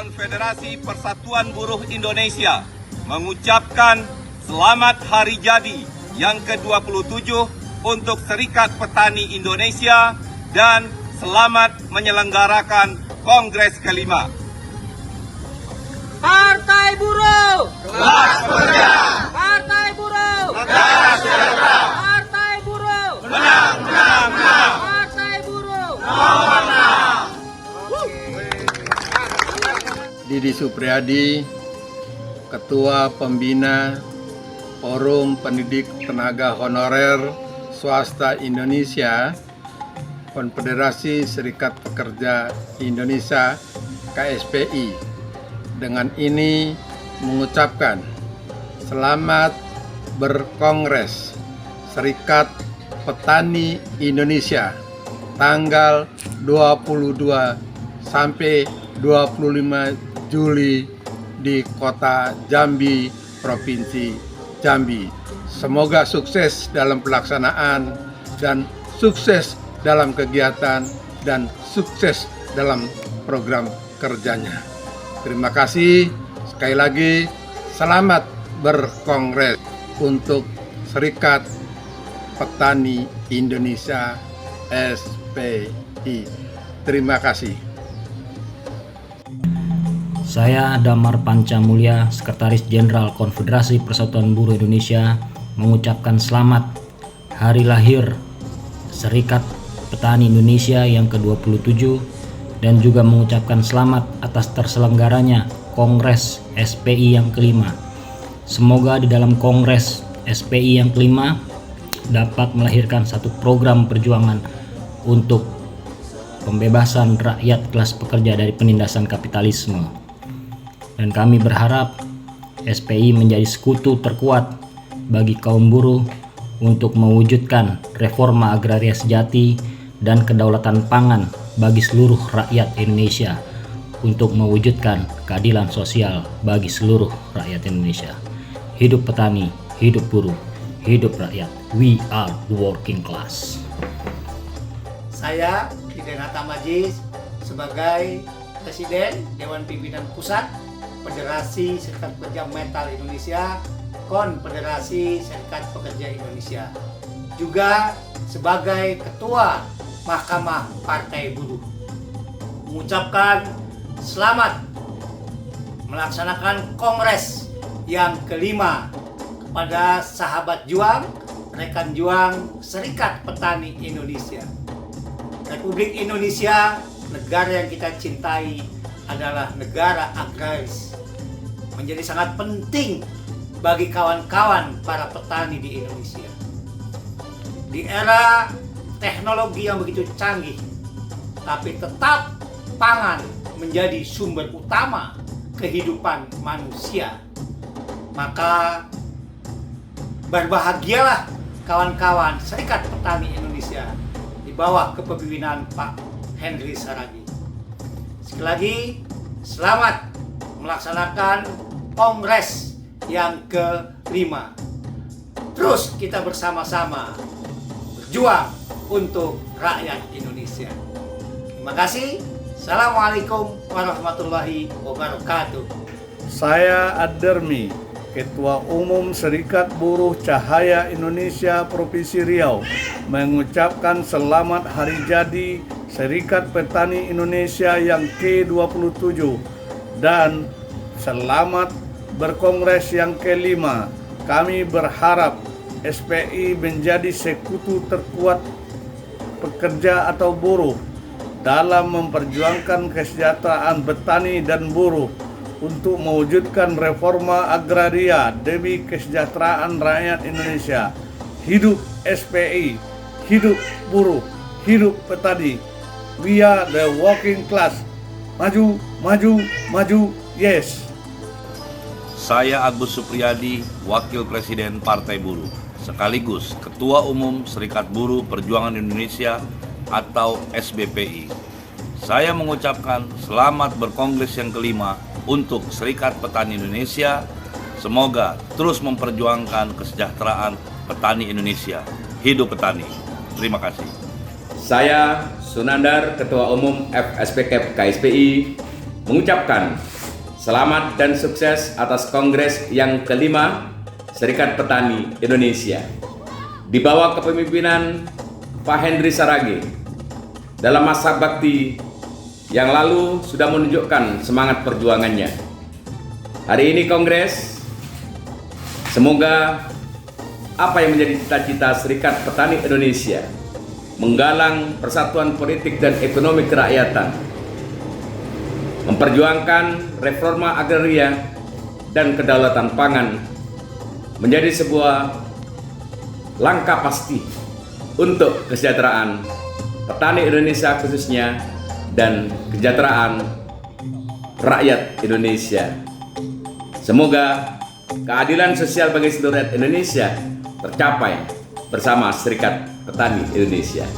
Konfederasi Persatuan Buruh Indonesia mengucapkan selamat hari jadi yang ke-27 untuk Serikat Petani Indonesia dan selamat menyelenggarakan Kongres kelima. Partai Buruh, Kelas Pekerja, Partai Buruh, Negara Sejahtera, Partai Buruh, menang, menang, menang. Partai Buruh. Didi Supriyadi, Ketua Pembina Forum Pendidik Tenaga Honorer Swasta Indonesia, Konfederasi Serikat Pekerja Indonesia KSPI, dengan ini mengucapkan selamat berkongres Serikat Petani Indonesia tanggal 22 sampai 25 Juli di Kota Jambi, Provinsi Jambi. Semoga sukses dalam pelaksanaan dan sukses dalam kegiatan dan sukses dalam program kerjanya. Terima kasih sekali lagi, selamat berkongres untuk Serikat Petani Indonesia SPI. Terima kasih. Saya Damar Pancamulya, Sekretaris Jenderal Konfederasi Persatuan Buruh Indonesia, mengucapkan selamat hari lahir Serikat Petani Indonesia yang ke-27 dan juga mengucapkan selamat atas terselenggaranya Kongres SPI yang kelima. Semoga di dalam Kongres SPI yang kelima dapat melahirkan satu program perjuangan untuk pembebasan rakyat kelas pekerja dari penindasan kapitalisme. Dan kami berharap SPI menjadi sekutu terkuat bagi kaum buruh untuk mewujudkan reforma agraria sejati dan kedaulatan pangan bagi seluruh rakyat Indonesia, untuk mewujudkan keadilan sosial bagi seluruh rakyat Indonesia. Hidup petani, hidup buruh, hidup rakyat. We are the working class. Saya Hidayat Majis sebagai Presiden Dewan Pimpinan Pusat Federasi Serikat Pekerja Metal Indonesia, Konfederasi Serikat Pekerja Indonesia, juga sebagai Ketua Mahkamah Partai Buruh, mengucapkan selamat melaksanakan Kongres yang kelima kepada sahabat juang, rekan juang Serikat Petani Indonesia. Republik Indonesia, negara yang kita cintai, adalah negara agraris. Menjadi sangat penting bagi kawan-kawan para petani di Indonesia. Di era teknologi yang begitu canggih, tapi tetap pangan menjadi sumber utama kehidupan manusia. Maka berbahagialah kawan-kawan Serikat Petani Indonesia di bawah kepemimpinan Pak Henry Saragi. Sekali lagi, selamat melaksanakan Kongres yang kelima. Terus kita bersama-sama berjuang untuk rakyat Indonesia. Terima kasih. Assalamualaikum warahmatullahi wabarakatuh. Saya Adermi, Ketua Umum Serikat Buruh Cahaya Indonesia Provinsi Riau, mengucapkan selamat hari jadi Serikat Petani Indonesia yang ke-27 dan selamat berkongres yang kelima. Kami berharap SPI menjadi sekutu terkuat pekerja atau buruh dalam memperjuangkan kesejahteraan petani dan buruh untuk mewujudkan reforma agraria demi kesejahteraan rakyat Indonesia. Hidup SPI, hidup buruh, hidup petani. We are the working class. Maju, maju, maju, yes. Saya Agus Supriyadi, Wakil Presiden Partai Buruh, sekaligus Ketua Umum Serikat Buruh Perjuangan Indonesia atau SBPI. Saya mengucapkan selamat berkongres yang kelima untuk Serikat Petani Indonesia. Semoga terus memperjuangkan kesejahteraan petani Indonesia. Hidup petani. Terima kasih. Saya Sunandar, Ketua Umum FSPKP KSPI, mengucapkan selamat dan sukses atas Kongres yang kelima Serikat Petani Indonesia. Di bawah kepemimpinan Pak Henry Saraghe, dalam masa bakti yang lalu sudah menunjukkan semangat perjuangannya. Hari ini Kongres, semoga apa yang menjadi cita-cita Serikat Petani Indonesia, menggalang persatuan politik dan ekonomi kerakyatan, memperjuangkan reforma agraria dan kedaulatan pangan, menjadi sebuah langkah pasti untuk kesejahteraan petani Indonesia khususnya dan kesejahteraan rakyat Indonesia. Semoga keadilan sosial bagi seluruh rakyat Indonesia tercapai bersama Serikat Petani Indonesia.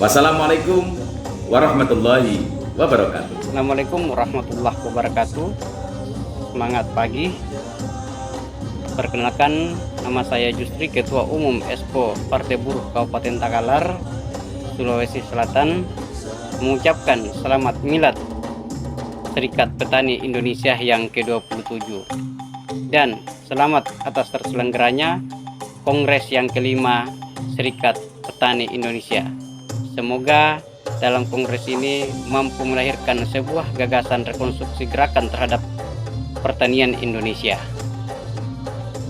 Wassalamualaikum warahmatullahi wabarakatuh. Assalamualaikum warahmatullahi wabarakatuh. Semangat pagi. Perkenalkan, nama saya Justri, Ketua Umum Expo Partai Buruh Kabupaten Takalar, Sulawesi Selatan, mengucapkan selamat milad Serikat Petani Indonesia yang ke-27 dan selamat atas terselenggaranya Kongres yang kelima Serikat Petani Indonesia. Semoga dalam kongres ini mampu melahirkan sebuah gagasan rekonstruksi gerakan terhadap pertanian Indonesia.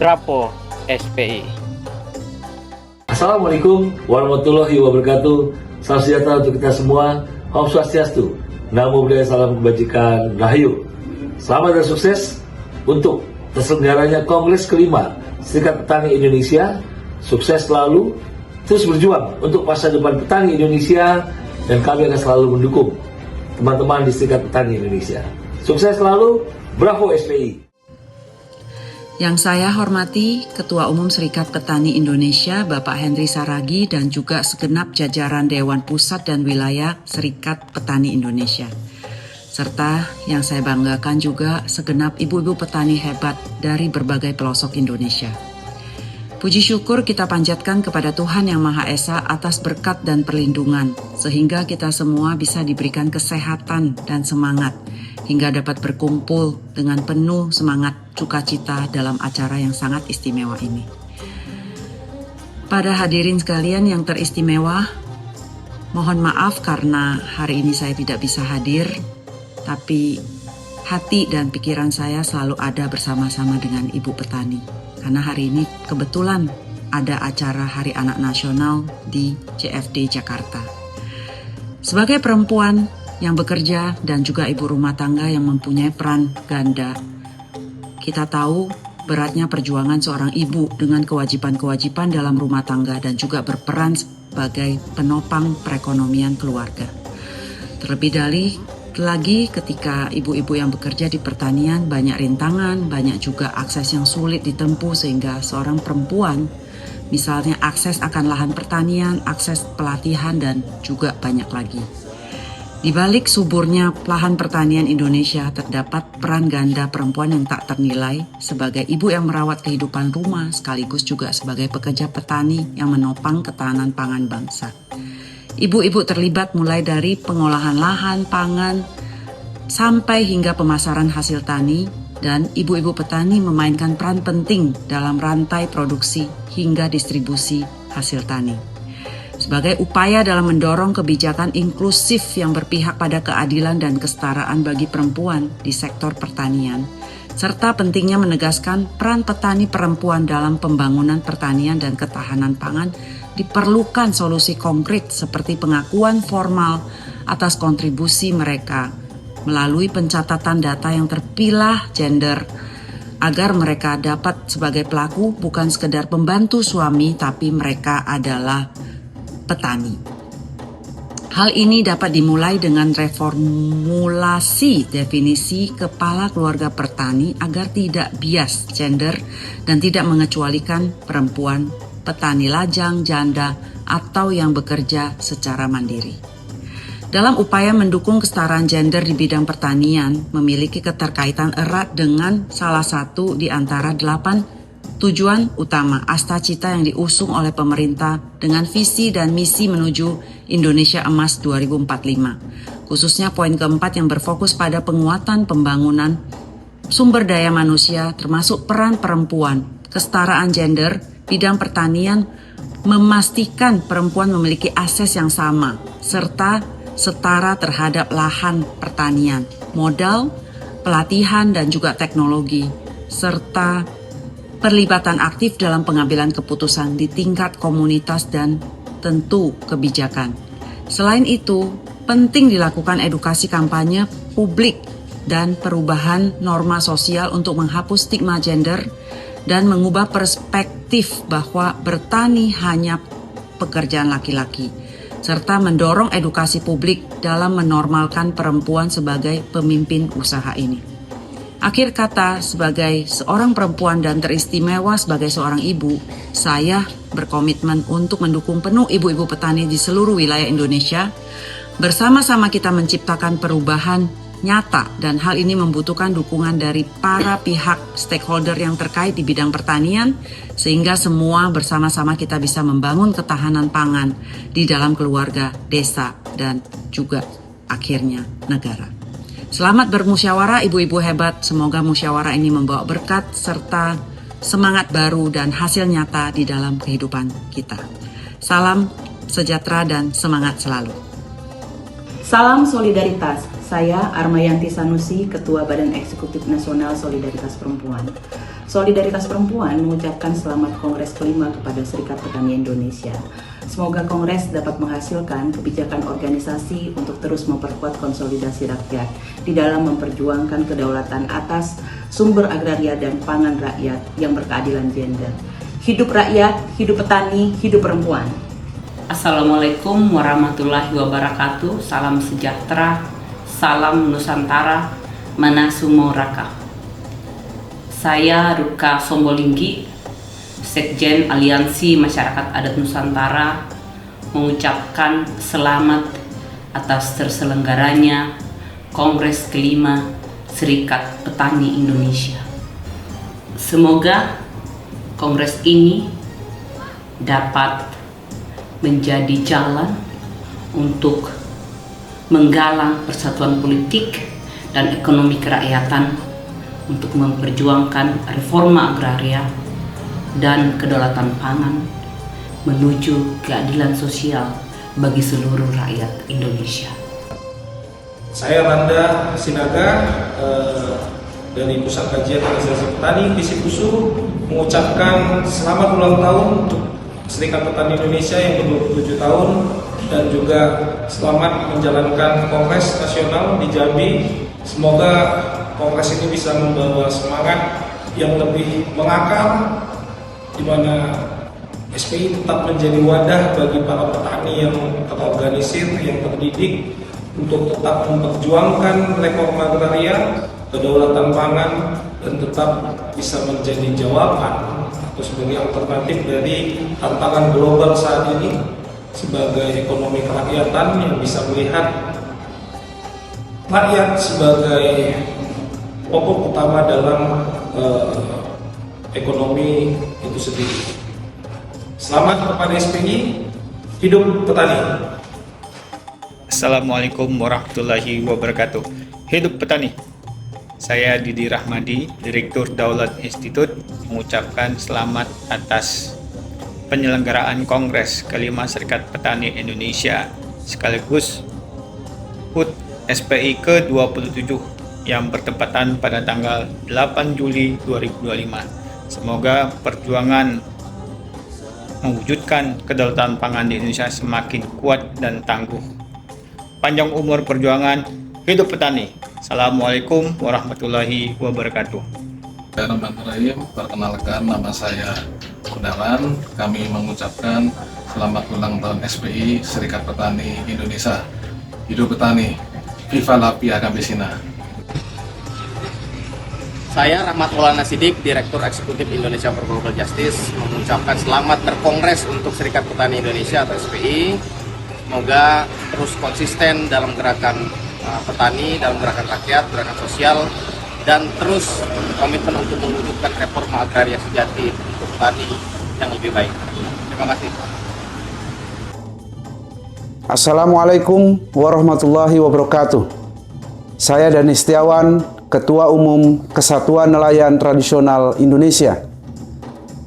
Drapo SPI. Assalamualaikum warahmatullahi wabarakatuh. Salam sejahtera untuk kita semua. Om Swastiastu. Namo Buddhaya, salam kebajikan, Rahayu. Selamat dan sukses untuk terselenggaranya Kongres kelima Serikat Petani Indonesia. Sukses selalu, terus berjuang untuk masa depan petani Indonesia, dan kami akan selalu mendukung teman-teman di Serikat Petani Indonesia. Sukses selalu, Bravo SPI. Yang saya hormati Ketua Umum Serikat Petani Indonesia Bapak Henry Saraghe dan juga segenap jajaran Dewan Pusat dan Wilayah Serikat Petani Indonesia. Serta yang saya banggakan juga segenap ibu-ibu petani hebat dari berbagai pelosok Indonesia. Puji syukur kita panjatkan kepada Tuhan Yang Maha Esa atas berkat dan perlindungan, sehingga kita semua bisa diberikan kesehatan dan semangat, hingga dapat berkumpul dengan penuh semangat sukacita dalam acara yang sangat istimewa ini. Pada hadirin sekalian yang teristimewa, mohon maaf karena hari ini saya tidak bisa hadir, tapi hati dan pikiran saya selalu ada bersama-sama dengan Ibu Petani. Karena hari ini kebetulan ada acara Hari Anak Nasional di CFD Jakarta. Sebagai perempuan yang bekerja dan juga ibu rumah tangga yang mempunyai peran ganda, kita tahu beratnya perjuangan seorang ibu dengan kewajiban-kewajiban dalam rumah tangga dan juga berperan sebagai penopang perekonomian keluarga. Terlebih lagi ketika ibu-ibu yang bekerja di pertanian banyak rintangan, banyak juga akses yang sulit ditempuh, sehingga seorang perempuan misalnya akses akan lahan pertanian, akses pelatihan, dan juga banyak lagi. Di balik suburnya lahan pertanian Indonesia terdapat peran ganda perempuan yang tak ternilai sebagai ibu yang merawat kehidupan rumah sekaligus juga sebagai pekerja petani yang menopang ketahanan pangan bangsa. Ibu-ibu terlibat mulai dari pengolahan lahan pangan sampai hingga pemasaran hasil tani, dan ibu-ibu petani memainkan peran penting dalam rantai produksi hingga distribusi hasil tani. Sebagai upaya dalam mendorong kebijakan inklusif yang berpihak pada keadilan dan kesetaraan bagi perempuan di sektor pertanian, serta pentingnya menegaskan peran petani perempuan dalam pembangunan pertanian dan ketahanan pangan, diperlukan solusi konkret seperti pengakuan formal atas kontribusi mereka melalui pencatatan data yang terpilah gender, agar mereka dapat sebagai pelaku bukan sekedar pembantu suami, tapi mereka adalah petani. Hal ini dapat dimulai dengan reformulasi definisi kepala keluarga petani agar tidak bias gender dan tidak mengecualikan perempuan, petani lajang, janda, atau yang bekerja secara mandiri. Dalam upaya mendukung kesetaraan gender di bidang pertanian, memiliki keterkaitan erat dengan salah satu di antara 8 tujuan utama Astacita yang diusung oleh pemerintah dengan visi dan misi menuju Indonesia Emas 2045. Khususnya poin keempat yang berfokus pada penguatan pembangunan sumber daya manusia termasuk peran perempuan, kesetaraan gender, bidang pertanian, memastikan perempuan memiliki akses yang sama, serta setara terhadap lahan pertanian, modal, pelatihan dan juga teknologi, serta perlibatan aktif dalam pengambilan keputusan di tingkat komunitas dan tentu kebijakan. Selain itu, penting dilakukan edukasi kampanye publik dan perubahan norma sosial untuk menghapus stigma gender dan mengubah perspektif bahwa bertani hanya pekerjaan laki-laki, serta mendorong edukasi publik dalam menormalkan perempuan sebagai pemimpin usaha ini. Akhir kata, sebagai seorang perempuan dan teristimewa sebagai seorang ibu, saya berkomitmen untuk mendukung penuh ibu-ibu petani di seluruh wilayah Indonesia. Bersama-sama kita menciptakan perubahan nyata dan hal ini membutuhkan dukungan dari para pihak stakeholder yang terkait di bidang pertanian sehingga semua bersama-sama kita bisa membangun ketahanan pangan di dalam keluarga, desa, dan juga akhirnya negara. Selamat bermusyawarah ibu-ibu hebat, semoga musyawarah ini membawa berkat serta semangat baru dan hasil nyata di dalam kehidupan kita. Salam sejahtera dan semangat selalu. Salam solidaritas. Saya Armayanti Sanusi, Ketua Badan Eksekutif Nasional Solidaritas Perempuan. Solidaritas Perempuan mengucapkan selamat Kongres kelima kepada Serikat Petani Indonesia. Semoga Kongres dapat menghasilkan kebijakan organisasi untuk terus memperkuat konsolidasi rakyat di dalam memperjuangkan kedaulatan atas sumber agraria dan pangan rakyat yang berkeadilan gender. Hidup rakyat, hidup petani, hidup perempuan. Assalamualaikum warahmatullahi wabarakatuh. Salam sejahtera, salam Nusantara, Manasumo Raka. Saya Ruka Sombolinggi, Sekjen Aliansi Masyarakat Adat Nusantara, mengucapkan selamat atas terselenggaranya Kongres kelima Serikat Petani Indonesia. Semoga Kongres ini dapat menjadi jalan untuk menggalang persatuan politik dan ekonomi kerakyatan untuk memperjuangkan reforma agraria dan kedaulatan pangan menuju keadilan sosial bagi seluruh rakyat Indonesia. Saya Randa Sinaga dari Pusat Kajian Organisasi Petani Visikusu mengucapkan selamat ulang tahun untuk Serikat Petani Indonesia yang ke-27 tahun dan juga selamat menjalankan Kongres Nasional di Jambi. Semoga Kongres ini bisa membawa semangat yang lebih mengakar, di mana SPI tetap menjadi wadah bagi para petani yang terorganisir, yang terdidik untuk tetap memperjuangkan reforma agraria, kedaulatan pangan, dan tetap bisa menjadi jawaban atau sebagai alternatif dari tantangan global saat ini sebagai ekonomi kerakyatan yang bisa melihat rakyat sebagai pokok utama dalam ekonomi itu sendiri. Selamat kepada SPI, hidup petani. Assalamualaikum warahmatullahi wabarakatuh. Hidup petani. Saya Didi Rahmadi, Direktur Daulat Institute, mengucapkan selamat atas penyelenggaraan Kongres kelima Serikat Petani Indonesia sekaligus HUT SPI ke-27 yang bertepatan pada tanggal 8 Juli 2025. Semoga perjuangan mewujudkan kedaulatan pangan di Indonesia semakin kuat dan tangguh. Panjang umur perjuangan, hidup petani. Assalamualaikum warahmatullahi wabarakatuh. Bismillahirrahmanirrahim. Perkenalkan, nama saya Gunawan. Kami mengucapkan selamat ulang tahun SPI Serikat Petani Indonesia. Hidup petani. Viva la Pia Campesina. Saya Rahmat Maulana Sidik, Direktur Eksekutif Indonesia for Global Justice, mengucapkan selamat berkongres untuk Serikat Petani Indonesia atau SPI. Semoga terus konsisten dalam gerakan petani, dalam gerakan rakyat, gerakan sosial, dan terus komitmen untuk mewujudkan reforma agraria sejati untuk petani yang lebih baik. Terima kasih. Assalamualaikum warahmatullahi wabarakatuh. Saya Dani Setiawan, Ketua Umum Kesatuan Nelayan Tradisional Indonesia,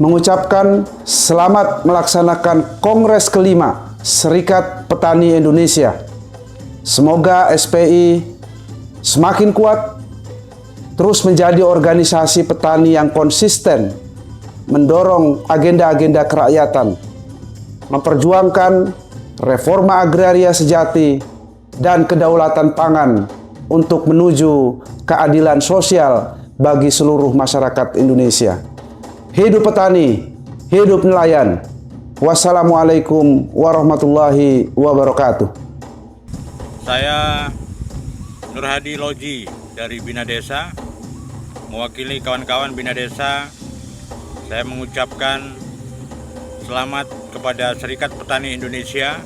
mengucapkan selamat melaksanakan Kongres kelima Serikat Petani Indonesia. Semoga SPI semakin kuat, terus menjadi organisasi petani yang konsisten, mendorong agenda-agenda kerakyatan, memperjuangkan reforma agraria sejati dan kedaulatan pangan untuk menuju keadilan sosial bagi seluruh masyarakat Indonesia. Hidup petani, hidup nelayan. Wassalamualaikum warahmatullahi wabarakatuh. Saya Nur Hadi Loji dari Bina Desa, mewakili kawan-kawan Bina Desa. Saya mengucapkan selamat kepada Serikat Petani Indonesia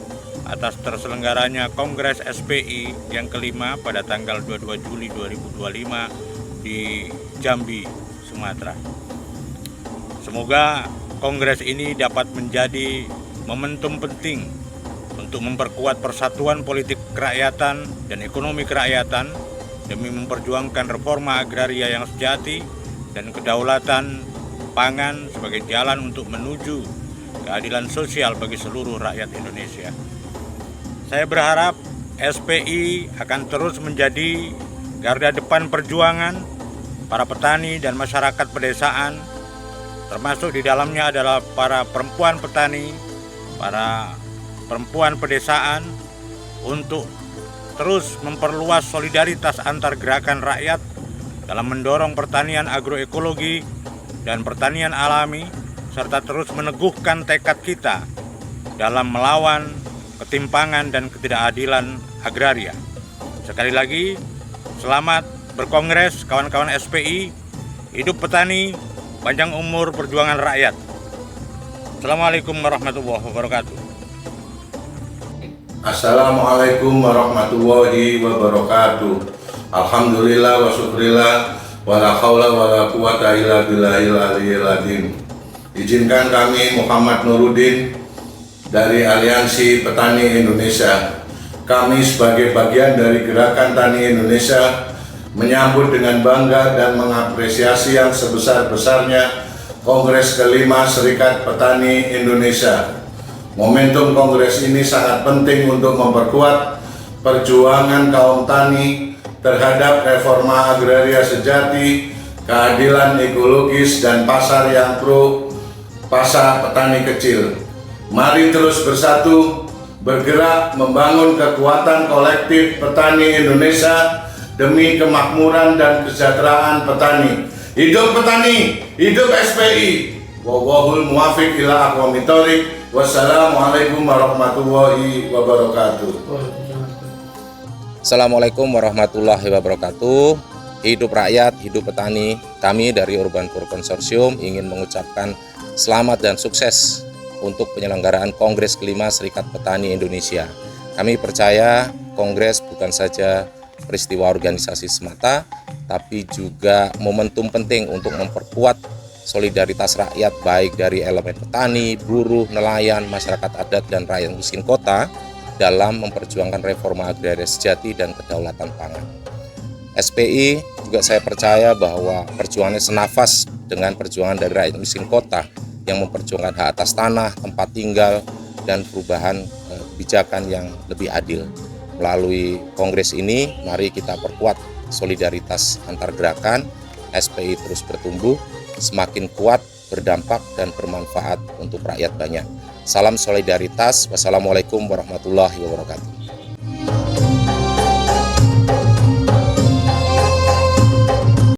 atas terselenggaranya Kongres SPI yang kelima pada tanggal 22 Juli 2025 di Jambi, Sumatera. Semoga Kongres ini dapat menjadi momentum penting untuk memperkuat persatuan politik kerakyatan dan ekonomi kerakyatan demi memperjuangkan reforma agraria yang sejati dan kedaulatan pangan sebagai jalan untuk menuju keadilan sosial bagi seluruh rakyat Indonesia. Saya berharap SPI akan terus menjadi garda depan perjuangan para petani dan masyarakat pedesaan, termasuk di dalamnya adalah para perempuan petani, para perempuan pedesaan, untuk terus memperluas solidaritas antar gerakan rakyat dalam mendorong pertanian agroekologi dan pertanian alami, serta terus meneguhkan tekad kita dalam melawan ketimpangan dan ketidakadilan agraria. Sekali lagi, selamat berkongres kawan-kawan SPI, hidup petani, panjang umur perjuangan rakyat. Assalamualaikum warahmatullahi wabarakatuh. Assalamualaikum warahmatullahi wabarakatuh. Alhamdulillah wa syukurillah wa la haula wa la quwata illa billahil aliyyil azim. Izinkan kami Muhammad Nuruddin dari Aliansi Petani Indonesia. Kami sebagai bagian dari Gerakan Tani Indonesia menyambut dengan bangga dan mengapresiasi yang sebesar-besarnya Kongres kelima Serikat Petani Indonesia. Momentum kongres ini sangat penting untuk memperkuat perjuangan kaum tani terhadap reforma agraria sejati, keadilan ekologis, dan pasar yang pro pasar petani kecil. Mari terus bersatu, bergerak membangun kekuatan kolektif petani Indonesia demi kemakmuran dan kesejahteraan petani. Hidup petani, hidup SPI. Wallahul muwaffiq ila aqwamit thoriq. Wassalamualaikum warahmatullahi wabarakatuh. Assalamualaikum warahmatullahi wabarakatuh. Hidup rakyat, hidup petani. Kami dari Urban Poor Consortium ingin mengucapkan selamat dan sukses untuk penyelenggaraan Kongres kelima Serikat Petani Indonesia. Kami percaya Kongres bukan saja peristiwa organisasi semata, tapi juga momentum penting untuk memperkuat solidaritas rakyat baik dari elemen petani, buruh, nelayan, masyarakat adat, dan rakyat miskin kota dalam memperjuangkan reforma agraria sejati dan kedaulatan pangan. SPI juga saya percaya bahwa perjuangannya senafas dengan perjuangan dari rakyat miskin kota yang memperjuangkan hak atas tanah, tempat tinggal, dan perubahan kebijakan yang lebih adil. Melalui kongres ini, mari kita perkuat solidaritas antar gerakan, SPI terus bertumbuh, semakin kuat, berdampak, dan bermanfaat untuk rakyat banyak. Salam solidaritas, wassalamualaikum warahmatullahi wabarakatuh.